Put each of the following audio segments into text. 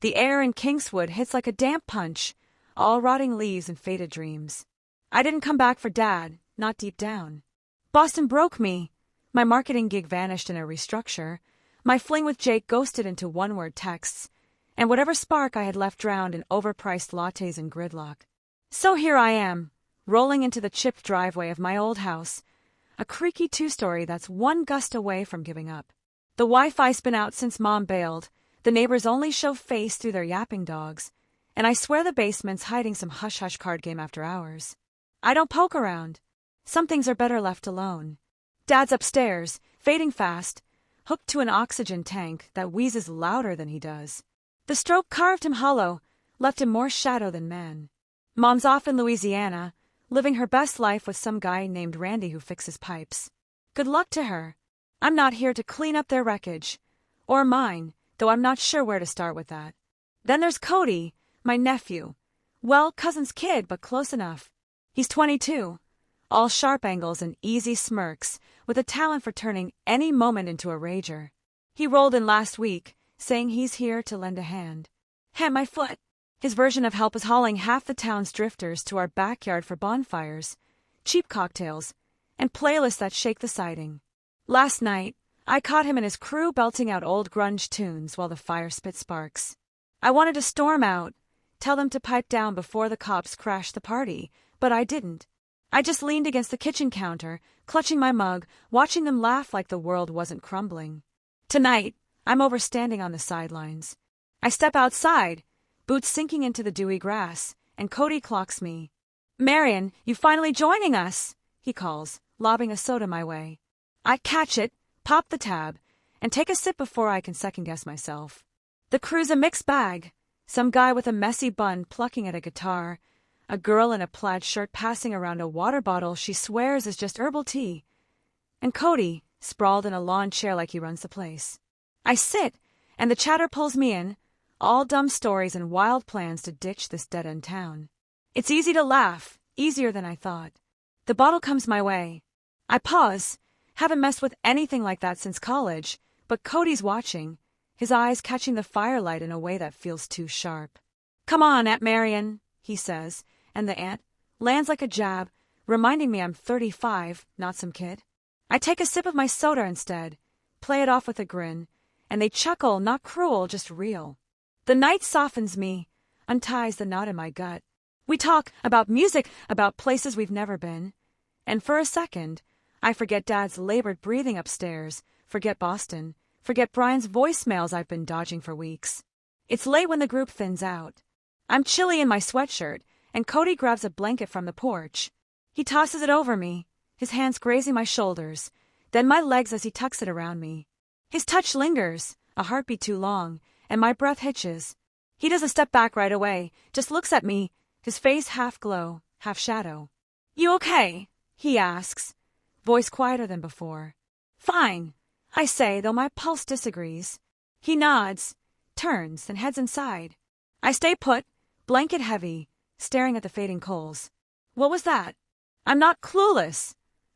The air in Kingswood hits like a damp punch, all rotting leaves and faded dreams. I didn't come back for Dad, not deep down. Boston broke me. My marketing gig vanished in a restructure. My fling with Jake ghosted into one-word texts, and whatever spark I had left drowned in overpriced lattes and gridlock. So here I am, rolling into the chipped driveway of my old house, a creaky two-story that's one gust away from giving up. The Wi-Fi's been out since Mom bailed, the neighbors only show face through their yapping dogs, and I swear the basement's hiding some hush-hush card game after hours. I don't poke around. Some things are better left alone. Dad's upstairs, fading fast, hooked to an oxygen tank that wheezes louder than he does. The stroke carved him hollow, left him more shadow than man. Mom's off in Louisiana, living her best life with some guy named Randy who fixes pipes. Good luck to her. I'm not here to clean up their wreckage. Or mine, though I'm not sure where to start with that. Then there's Cody, my nephew. Well, cousin's kid, but close enough. He's 22. All sharp angles and easy smirks, with a talent for turning any moment into a rager. He rolled in last week, saying he's here to lend a hand. Hey, my foot! His version of help is hauling half the town's drifters to our backyard for bonfires, cheap cocktails, and playlists that shake the siding. Last night, I caught him and his crew belting out old grunge tunes while the fire spit sparks. I wanted to storm out, tell them to pipe down before the cops crashed the party, but I didn't. I just leaned against the kitchen counter, clutching my mug, watching them laugh like the world wasn't crumbling. Tonight, I'm overstanding on the sidelines. I step outside, boots sinking into the dewy grass, and Cody clocks me. "Marion, you finally joining us," he calls, lobbing a soda my way. I catch it, pop the tab, and take a sip before I can second-guess myself. The crew's a mixed bag. Some guy with a messy bun plucking at a guitar, a girl in a plaid shirt passing around a water bottle she swears is just herbal tea, and Cody, sprawled in a lawn chair like he runs the place. I sit, and the chatter pulls me in, all dumb stories and wild plans to ditch this dead-end town. It's easy to laugh, easier than I thought. The bottle comes my way. I pause, haven't messed with anything like that since college, but Cody's watching, his eyes catching the firelight in a way that feels too sharp. "Come on, Aunt Marion," he says, and the aunt lands like a jab, reminding me I'm 35, not some kid. I take a sip of my soda instead, play it off with a grin, and they chuckle, not cruel, just real. The night softens me, unties the knot in my gut. We talk about music, about places we've never been, and for a second, I forget Dad's labored breathing upstairs, forget Boston, forget Brian's voicemails I've been dodging for weeks. It's late when the group thins out. I'm chilly in my sweatshirt, and Cody grabs a blanket from the porch. He tosses it over me, his hands grazing my shoulders, then my legs as he tucks it around me. His touch lingers, a heartbeat too long, and my breath hitches. He doesn't step back right away, just looks at me, his face half glow, half shadow. "You okay?" he asks, voice quieter than before. "Fine," I say, though my pulse disagrees. He nods, turns, and heads inside. I stay put, blanket heavy, staring at the fading coals. What was that? I'm not clueless.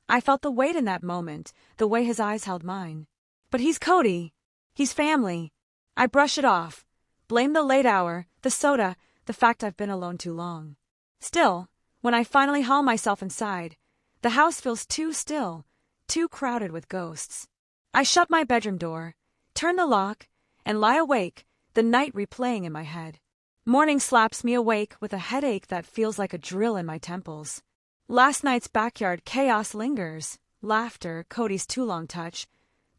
I felt the weight in that moment, the way his eyes held mine. But he's Cody. He's family. I brush it off, blame the late hour, the soda, the fact I've been alone too long. Still, when I finally haul myself inside, the house feels too still, too crowded with ghosts. I shut my bedroom door, turn the lock, and lie awake, the night replaying in my head. Morning slaps me awake with a headache that feels like a drill in my temples. Last night's backyard chaos lingers, laughter, Cody's too long touch,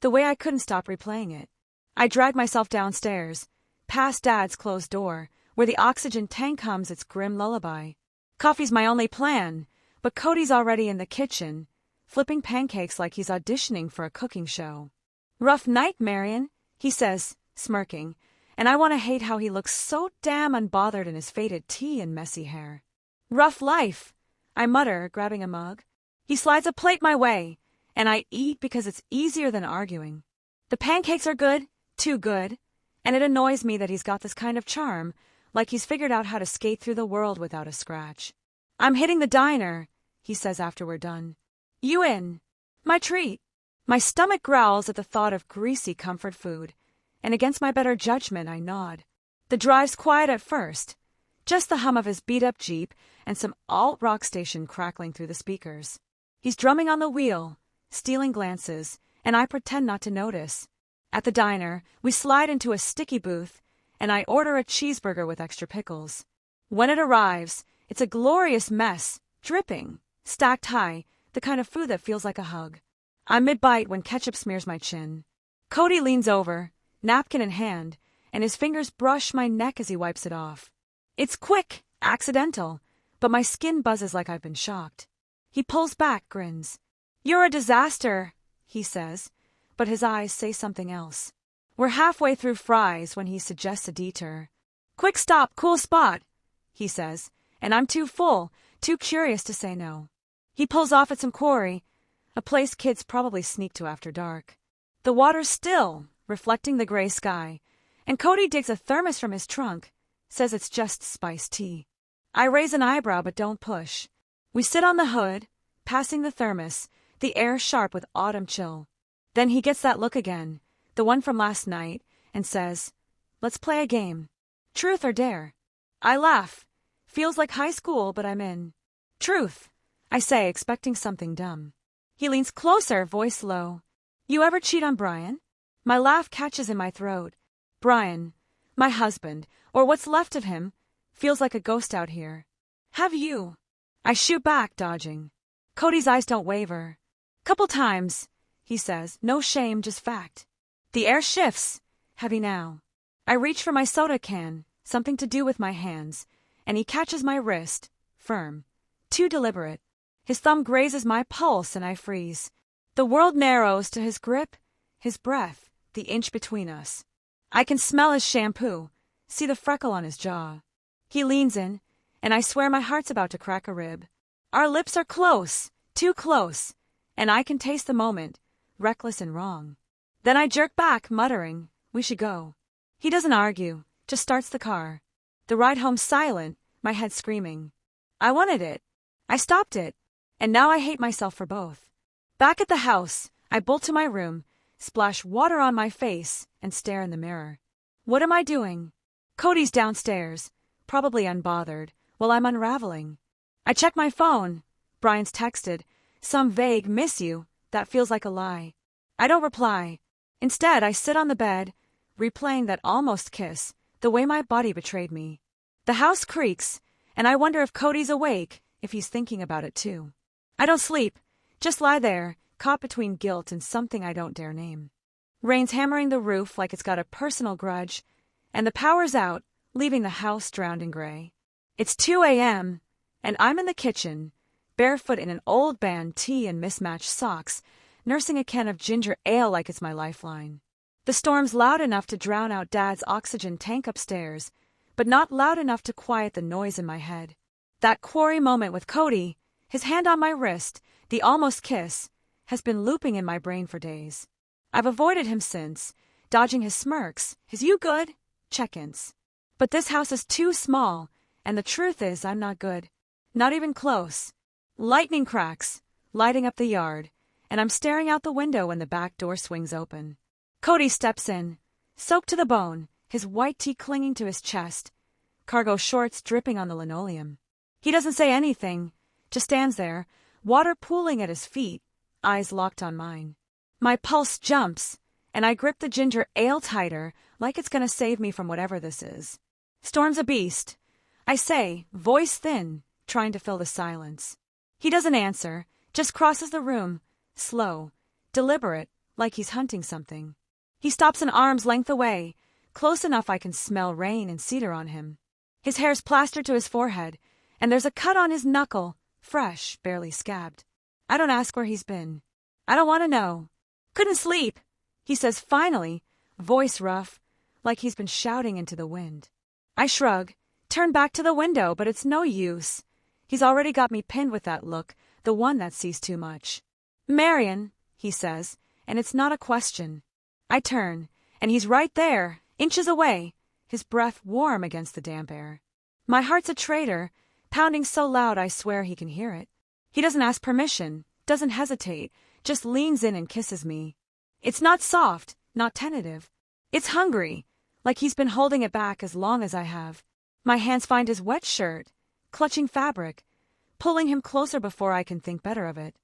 the way I couldn't stop replaying it. I drag myself downstairs, past Dad's closed door, where the oxygen tank hums its grim lullaby. Coffee's my only plan, but Cody's already in the kitchen, flipping pancakes like he's auditioning for a cooking show. "Rough night, Marion," he says, smirking, and I want to hate how he looks so damn unbothered in his faded tee and messy hair. "Rough life," I mutter, grabbing a mug. He slides a plate my way, and I eat because it's easier than arguing. The pancakes are good, too good, and it annoys me that he's got this kind of charm, like he's figured out how to skate through the world without a scratch. "I'm hitting the diner," he says after we're done. "You in?" My treat. My stomach growls at the thought of greasy comfort food, and against my better judgment I nod. The drive's quiet at first, just the hum of his beat-up Jeep and some alt-rock station crackling through the speakers. He's drumming on the wheel, stealing glances, and I pretend not to notice. At the diner, we slide into a sticky booth, and I order a cheeseburger with extra pickles. When it arrives, it's a glorious mess, dripping, stacked high, the kind of food that feels like a hug. I'm mid-bite when ketchup smears my chin. Cody leans over, napkin in hand, and his fingers brush my neck as he wipes it off. It's quick, accidental, but my skin buzzes like I've been shocked. He pulls back, grins. "You're a disaster," he says, but his eyes say something else. We're halfway through fries when he suggests a detour. "Quick stop, cool spot," he says, and I'm too full, too curious to say no. He pulls off at some Quarry, a place kids probably sneak to after dark. The water's still, reflecting the gray sky, and Cody digs a thermos from his trunk, says it's just spiced tea. I raise an eyebrow but don't push. We sit on the hood, passing the thermos, the air sharp with autumn chill. Then he gets that look again, the one from last night, and says, "Let's play a game. Truth or dare?" I laugh. Feels like high school, but I'm in. "Truth," I say, expecting something dumb. He leans closer, voice low. "You ever cheat on Brian?" My laugh catches in my throat. Brian, my husband, or what's left of him, feels like a ghost out here. "Have you?" I shoot back, dodging. Cody's eyes don't waver. "Couple times," he says, no shame, just fact. The air shifts, heavy now. I reach for my soda can, something to do with my hands, and he catches my wrist, firm, too deliberate. His thumb grazes my pulse and I freeze. The world narrows to his grip, his breath, the inch between us. I can smell his shampoo, see the freckle on his jaw. He leans in, and I swear my heart's about to crack a rib. Our lips are close, too close, and I can taste the moment, reckless and wrong. Then I jerk back, muttering, "We should go." He doesn't argue, just starts the car. The ride home's silent, my head screaming. I wanted it. I stopped it. And now I hate myself for both. Back at the house, I bolt to my room, splash water on my face, and stare in the mirror. What am I doing? Cody's downstairs, probably unbothered, while I'm unraveling. I check my phone. Brian's texted, some vague "miss you" that feels like a lie. I don't reply. Instead, I sit on the bed, replaying that almost kiss, the way my body betrayed me. The house creaks, and I wonder if Cody's awake, if he's thinking about it too. I don't sleep, just lie there, caught between guilt and something I don't dare name. Rain's hammering the roof like it's got a personal grudge, and the power's out, leaving the house drowned in gray. It's 2 a.m., and I'm in the kitchen, barefoot in an old band tee and mismatched socks, nursing a can of ginger ale like it's my lifeline. The storm's loud enough to drown out Dad's oxygen tank upstairs, but not loud enough to quiet the noise in my head. That Quarry moment with Cody, his hand on my wrist, the almost kiss, has been looping in my brain for days. I've avoided him since, dodging his smirks, his "you good?" check-ins. But this house is too small, and the truth is I'm not good. Not even close. Lightning cracks, lighting up the yard, and I'm staring out the window when the back door swings open. Cody steps in, soaked to the bone, his white tee clinging to his chest, cargo shorts dripping on the linoleum. He doesn't say anything, just stands there, water pooling at his feet, eyes locked on mine. My pulse jumps, and I grip the ginger ale tighter, like it's gonna save me from whatever this is. "Storm's a beast," I say, voice thin, trying to fill the silence. He doesn't answer, just crosses the room, slow, deliberate, like he's hunting something. He stops an arm's length away, close enough I can smell rain and cedar on him. His hair's plastered to his forehead, and there's a cut on his knuckle, fresh, barely scabbed. I don't ask where he's been. I don't want to know. "Couldn't sleep," he says finally, voice rough, like he's been shouting into the wind. I shrug, turn back to the window, but it's no use. He's already got me pinned with that look, the one that sees too much. "Marion," he says, and it's not a question. I turn, and he's right there, inches away, his breath warm against the damp air. My heart's a traitor, pounding so loud I swear he can hear it. He doesn't ask permission, doesn't hesitate, just leans in and kisses me. It's not soft, not tentative. It's hungry, like he's been holding it back as long as I have. My hands find his wet shirt, clutching fabric, pulling him closer before I can think better of it.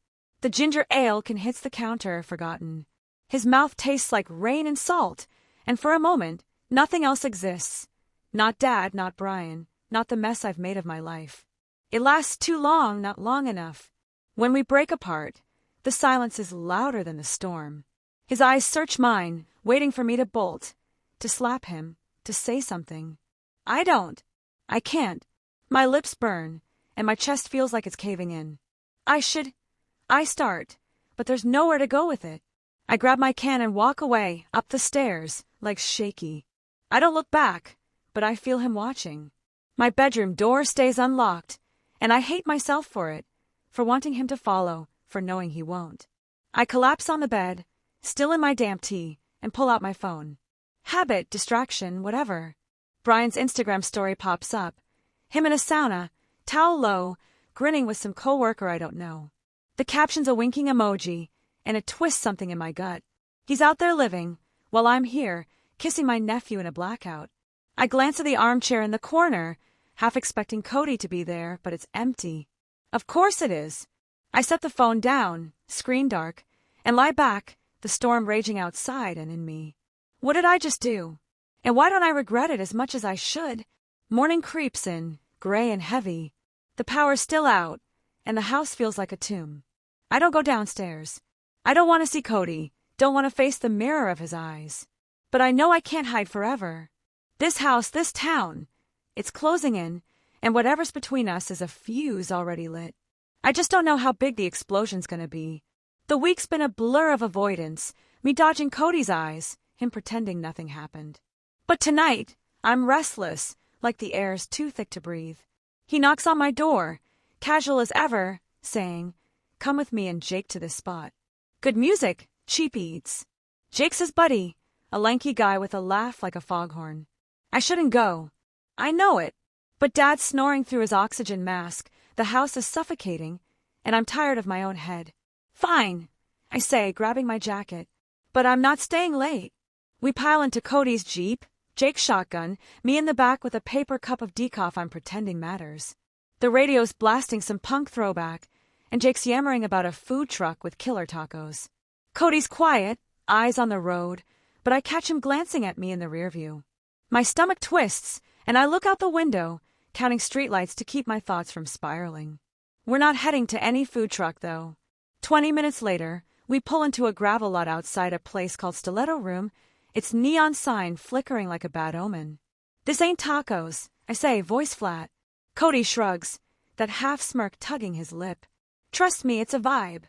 The ginger ale can hits the counter, forgotten. His mouth tastes like rain and salt, and for a moment, nothing else exists. Not Dad, not Brian, not the mess I've made of my life. It lasts too long, not long enough. When we break apart, the silence is louder than the storm. His eyes search mine, waiting for me to bolt, to slap him, to say something. I don't. I can't. My lips burn, and my chest feels like it's caving in. I start, but there's nowhere to go with it. I grab my can and walk away, up the stairs, legs shaky. I don't look back, but I feel him watching. My bedroom door stays unlocked, and I hate myself for it, for wanting him to follow, for knowing he won't. I collapse on the bed, still in my damp tea, and pull out my phone. Habit, distraction, whatever. Brian's Instagram story pops up. Him in a sauna, towel low, grinning with some coworker I don't know. The caption's a winking emoji, and it twists something in my gut. He's out there living, while I'm here, kissing my nephew in a blackout. I glance at the armchair in the corner, half expecting Cody to be there, but it's empty. Of course it is. I set the phone down, screen dark, and lie back, the storm raging outside and in me. What did I just do? And why don't I regret it as much as I should? Morning creeps in, gray and heavy. The power's still out, and the house feels like a tomb. I don't go downstairs. I don't want to see Cody, don't want to face the mirror of his eyes. But I know I can't hide forever. This house, this town, it's closing in, and whatever's between us is a fuse already lit. I just don't know how big the explosion's gonna be. The week's been a blur of avoidance, me dodging Cody's eyes, him pretending nothing happened. But tonight, I'm restless, like the air's too thick to breathe. He knocks on my door, casual as ever, saying, "Come with me and Jake to this spot. Good music, cheap eats." Jake's his buddy, a lanky guy with a laugh like a foghorn. I shouldn't go. I know it. But Dad's snoring through his oxygen mask, the house is suffocating, and I'm tired of my own head. Fine, I say, grabbing my jacket. But I'm not staying late. We pile into Cody's Jeep, Jake's shotgun, me in the back with a paper cup of decaf I'm pretending matters. The radio's blasting some punk throwback, and Jake's yammering about a food truck with killer tacos. Cody's quiet, eyes on the road, but I catch him glancing at me in the rearview. My stomach twists, and I look out the window, counting streetlights to keep my thoughts from spiraling. We're not heading to any food truck, though. 20 minutes later, we pull into a gravel lot outside a place called Stiletto Room, its neon sign flickering like a bad omen. "This ain't tacos," I say, voice flat. Cody shrugs, that half smirk tugging his lip. "Trust me, it's a vibe."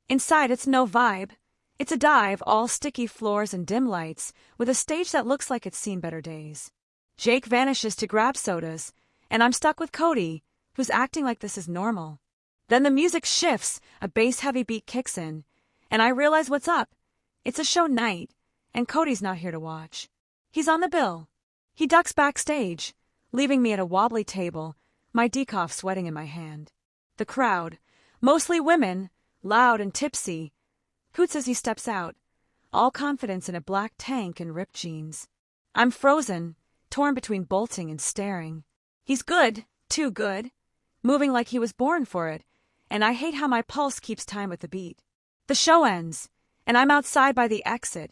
Inside, it's no vibe. It's a dive, all sticky floors and dim lights, with a stage that looks like it's seen better days. Jake vanishes to grab sodas, and I'm stuck with Cody, who's acting like this is normal. Then the music shifts, a bass-heavy beat kicks in, and I realize what's up. It's a show night, and Cody's not here to watch. He's on the bill. He ducks backstage, leaving me at a wobbly table, my decaf sweating in my hand. The crowd, mostly women, loud and tipsy, hoots as he steps out, all confidence in a black tank and ripped jeans. I'm frozen, torn between bolting and staring. He's good, too good, moving like he was born for it, and I hate how my pulse keeps time with the beat. The show ends, and I'm outside by the exit,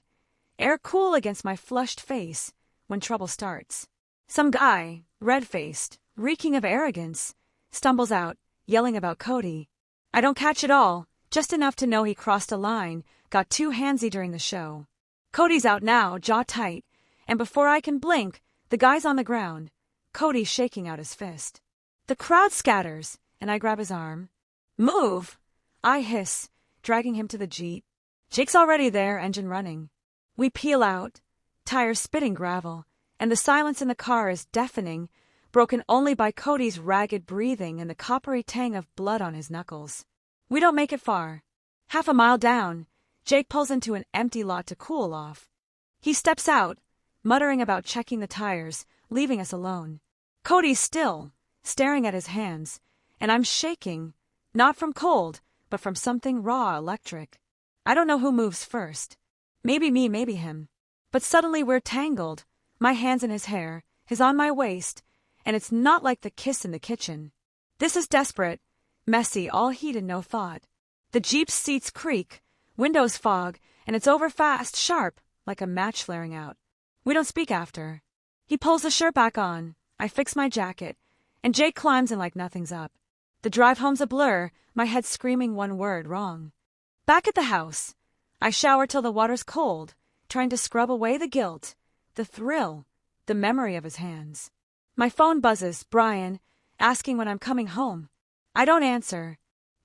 air cool against my flushed face, when trouble starts. Some guy, red-faced, reeking of arrogance, stumbles out, yelling about Cody. I don't catch it all, just enough to know he crossed a line, got too handsy during the show. Cody's out now, jaw tight, and before I can blink, the guy's on the ground, Cody shaking out his fist. The crowd scatters, and I grab his arm. "Move!" I hiss, dragging him to the Jeep. Jake's already there, engine running. We peel out, tires spitting gravel, and the silence in the car is deafening, broken only by Cody's ragged breathing and the coppery tang of blood on his knuckles. We don't make it far. Half a mile down, Jake pulls into an empty lot to cool off. He steps out, muttering about checking the tires, leaving us alone. Cody's still, staring at his hands, and I'm shaking, not from cold, but from something raw electric. I don't know who moves first. Maybe me, maybe him. But suddenly we're tangled, My hand's in his hair, his on my waist, and it's not like the kiss in the kitchen. This is desperate, messy, all heat and no thought. The Jeep's seats creak, windows fog, and it's over fast, sharp, like a match flaring out. We don't speak after. He pulls the shirt back on, I fix my jacket, and Jake climbs in like nothing's up. The drive home's a blur, my head screaming one word wrong. Back at the house, I shower till the water's cold, trying to scrub away the guilt, the thrill, the memory of his hands. My phone buzzes, Brian, asking when I'm coming home. I don't answer.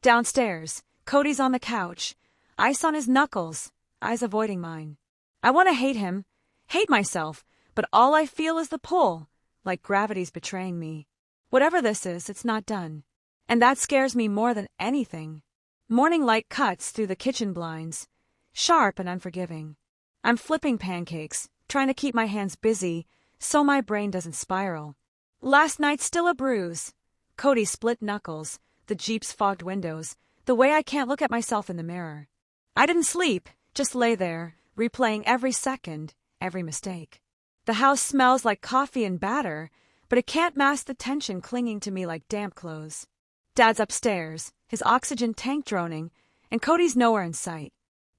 Downstairs, Cody's on the couch, ice on his knuckles, eyes avoiding mine. I want to hate him, hate myself, but all I feel is the pull, like gravity's betraying me. Whatever this is, it's not done. And that scares me more than anything. Morning light cuts through the kitchen blinds, sharp and unforgiving. I'm flipping pancakes, trying to keep my hands busy so my brain doesn't spiral. Last night still a bruise. Cody's split knuckles, the Jeep's fogged windows, the way I can't look at myself in the mirror. I didn't sleep, just lay there, replaying every second, every mistake. The house smells like coffee and batter, but it can't mask the tension clinging to me like damp clothes. Dad's upstairs, his oxygen tank droning, and Cody's nowhere in sight.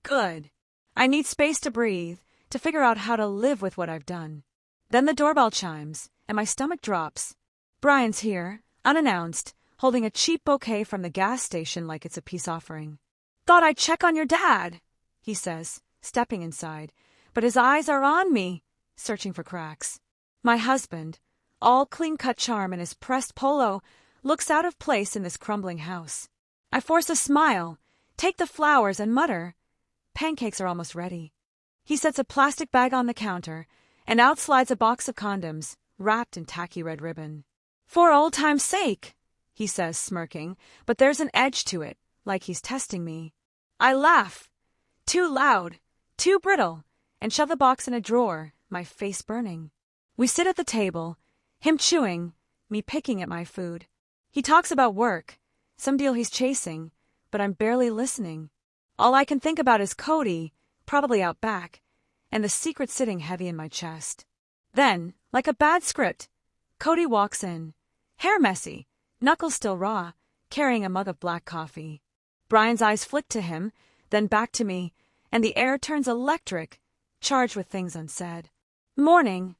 Good. I need space to breathe, to figure out how to live with what I've done. Then the doorbell chimes, and my stomach drops. Brian's here, unannounced, holding a cheap bouquet from the gas station like it's a peace offering. Thought I'd check on your dad, he says, stepping inside, but his eyes are on me, searching for cracks. My husband, all clean-cut charm in his pressed polo, looks out of place in this crumbling house. I force a smile, take the flowers, and mutter, pancakes are almost ready. He sets a plastic bag on the counter, and out slides a box of condoms, wrapped in tacky red ribbon. For old time's sake, he says, smirking, but there's an edge to it, like he's testing me. I laugh. Too loud, too brittle, and shove the box in a drawer, my face burning. We sit at the table, him chewing, me picking at my food. He talks about work, some deal he's chasing, but I'm barely listening. All I can think about is Cody, probably out back, and the secret sitting heavy in my chest. Then, like a bad script, Cody walks in, hair messy, knuckles still raw, carrying a mug of black coffee. Brian's eyes flick to him, then back to me, and the air turns electric, charged with things unsaid. Morning,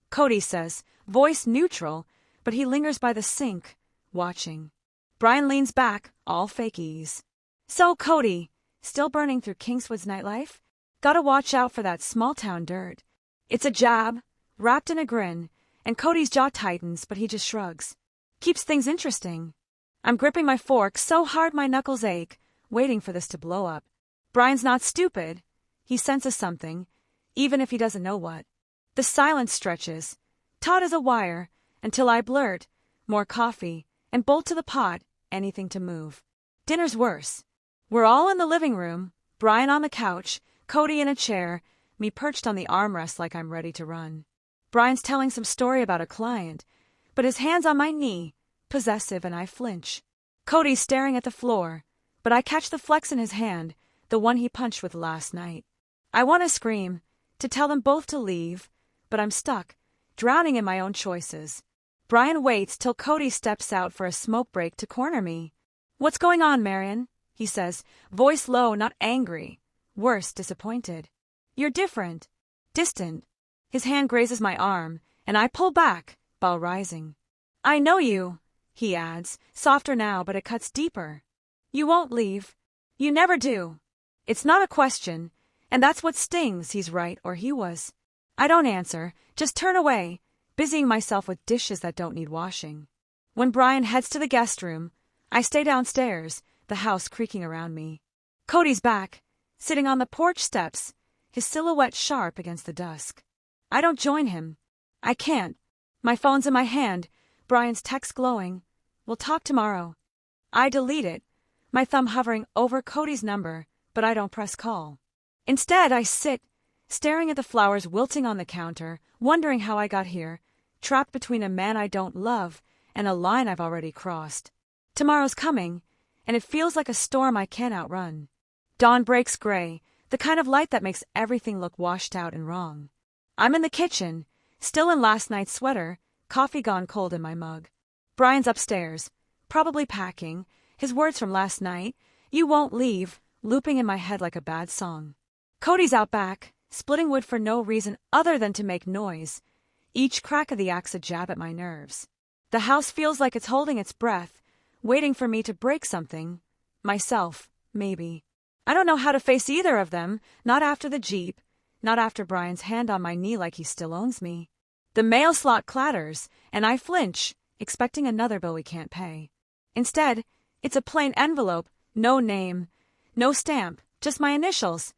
Cody says, voice neutral, but he lingers by the sink, watching. Brian leans back, all fake ease. So, Cody, still burning through Kingswood's nightlife? Gotta watch out for that small-town dirt. It's a jab, wrapped in a grin, and Cody's jaw tightens, but he just shrugs. Keeps things interesting. I'm gripping my fork so hard my knuckles ache, waiting for this to blow up. Brian's not stupid. He senses something, even if he doesn't know what. The silence stretches, taut as a wire, until I blurt, more coffee, and bolt to the pot, anything to move. Dinner's worse. We're all in the living room, Brian on the couch, Cody in a chair, me perched on the armrest like I'm ready to run. Brian's telling some story about a client, but his hand's on my knee, possessive, and I flinch. Cody's staring at the floor, but I catch the flex in his hand, the one he punched with last night. I want to scream, to tell them both to leave, but I'm stuck, drowning in my own choices. Brian waits till Cody steps out for a smoke break to corner me. What's going on, Marion? He says, voice low, not angry. Worse, disappointed. You're different. Distant. His hand grazes my arm, and I pull back, while rising. I know you, he adds, softer now, but it cuts deeper. You won't leave. You never do. It's not a question, and that's what stings, he's right, or he was. I don't answer, just turn away, busying myself with dishes that don't need washing. When Brian heads to the guest room, I stay downstairs, the house creaking around me. Cody's back, sitting on the porch steps, his silhouette sharp against the dusk. I don't join him. I can't. My phone's in my hand, Brian's text glowing. We'll talk tomorrow. I delete it, my thumb hovering over Cody's number, but I don't press call. Instead, I sit, staring at the flowers wilting on the counter, wondering how I got here, trapped between a man I don't love and a line I've already crossed. Tomorrow's coming, and it feels like a storm I can't outrun. Dawn breaks gray, the kind of light that makes everything look washed out and wrong. I'm in the kitchen, Still in last night's sweater, coffee gone cold in my mug. Brian's upstairs, probably packing, his words from last night, "You won't leave," looping in my head like a bad song. Cody's out back, splitting wood for no reason other than to make noise. Each crack of the axe a jab at my nerves. The house feels like it's holding its breath, waiting for me to break something. Myself, maybe. I don't know how to face either of them, not after the Jeep, not after Brian's hand on my knee like he still owns me. The mail slot clatters, and I flinch, expecting another bill we can't pay. Instead, it's a plain envelope, no name, no stamp, just my initials,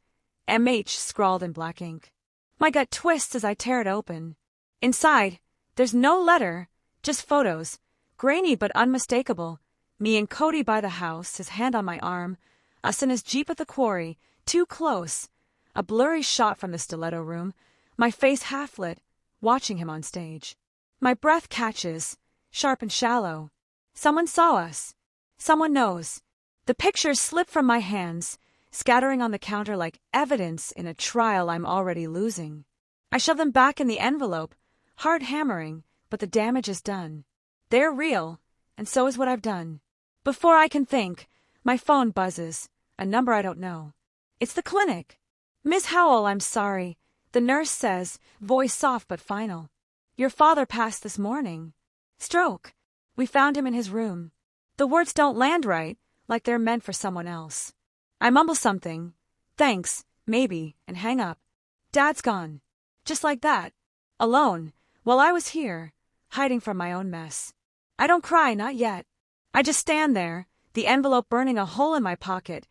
MH scrawled in black ink. My gut twists as I tear it open. Inside, there's no letter, just photos, grainy but unmistakable. Me and Cody by the house, his hand on my arm, us in his Jeep at the Quarry, too close. A blurry shot from the stiletto room, my face half-lit, watching him on stage. My breath catches, sharp and shallow. Someone saw us. Someone knows. The pictures slip from my hands, scattering on the counter like evidence in a trial I'm already losing. I shove them back in the envelope, hard hammering, but the damage is done. They're real, and so is what I've done. Before I can think, my phone buzzes, a number I don't know. It's the clinic. "Miss Howell, I'm sorry," the nurse says, voice soft but final. "Your father passed this morning. Stroke. We found him in his room." The words don't land right, like they're meant for someone else. I mumble something, thanks, maybe, and hang up. Dad's gone. Just like that. Alone, while I was here, hiding from my own mess. I don't cry, not yet. I just stand there, the envelope burning a hole in my pocket,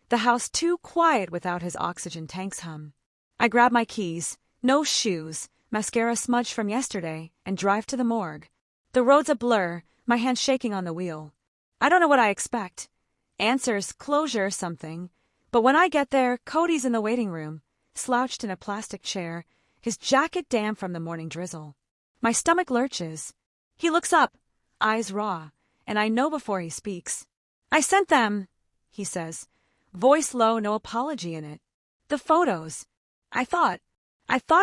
the house too quiet without his oxygen tank's hum. I grab my keys, no shoes, mascara smudged from yesterday, and drive to the morgue. The road's a blur, my hands shaking on the wheel. I don't know what I expect. Answers, closure, something. But when I get there, Cody's in the waiting room, slouched in a plastic chair, his jacket damp from the morning drizzle. My stomach lurches. He looks up, eyes raw, and I know before he speaks. "I sent them," he says, voice low, no apology in it. "The photos. I thought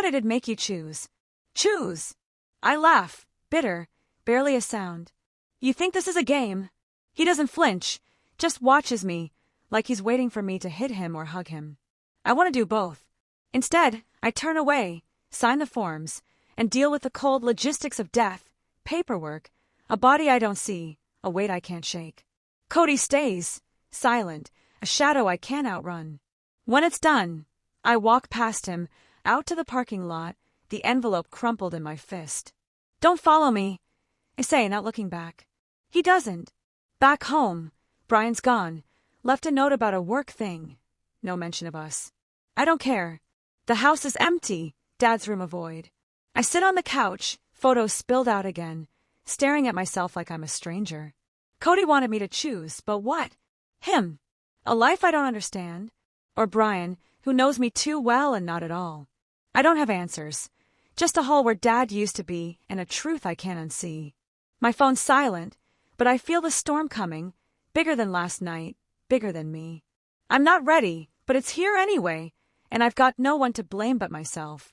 it'd make you choose." Choose? I laugh, bitter, barely a sound. "You think this is a game?" He doesn't flinch, just watches me, like he's waiting for me to hit him or hug him. I want to do both. Instead, I turn away, sign the forms, and deal with the cold logistics of death, paperwork, a body I don't see, a weight I can't shake. Cody stays, silent, a shadow I can't outrun. When it's done, I walk past him, out to the parking lot, the envelope crumpled in my fist. "Don't follow me," I say, not looking back. He doesn't. Back home, Brian's gone, left a note about a work thing. No mention of us. I don't care. The house is empty, Dad's room a void. I sit on the couch, photos spilled out again, staring at myself like I'm a stranger. Cody wanted me to choose, but what? Him. A life I don't understand. Or Brian, who knows me too well and not at all. I don't have answers. Just a hole where Dad used to be and a truth I can't unsee. My phone's silent, but I feel the storm coming, bigger than last night, bigger than me. I'm not ready, but it's here anyway, and I've got no one to blame but myself.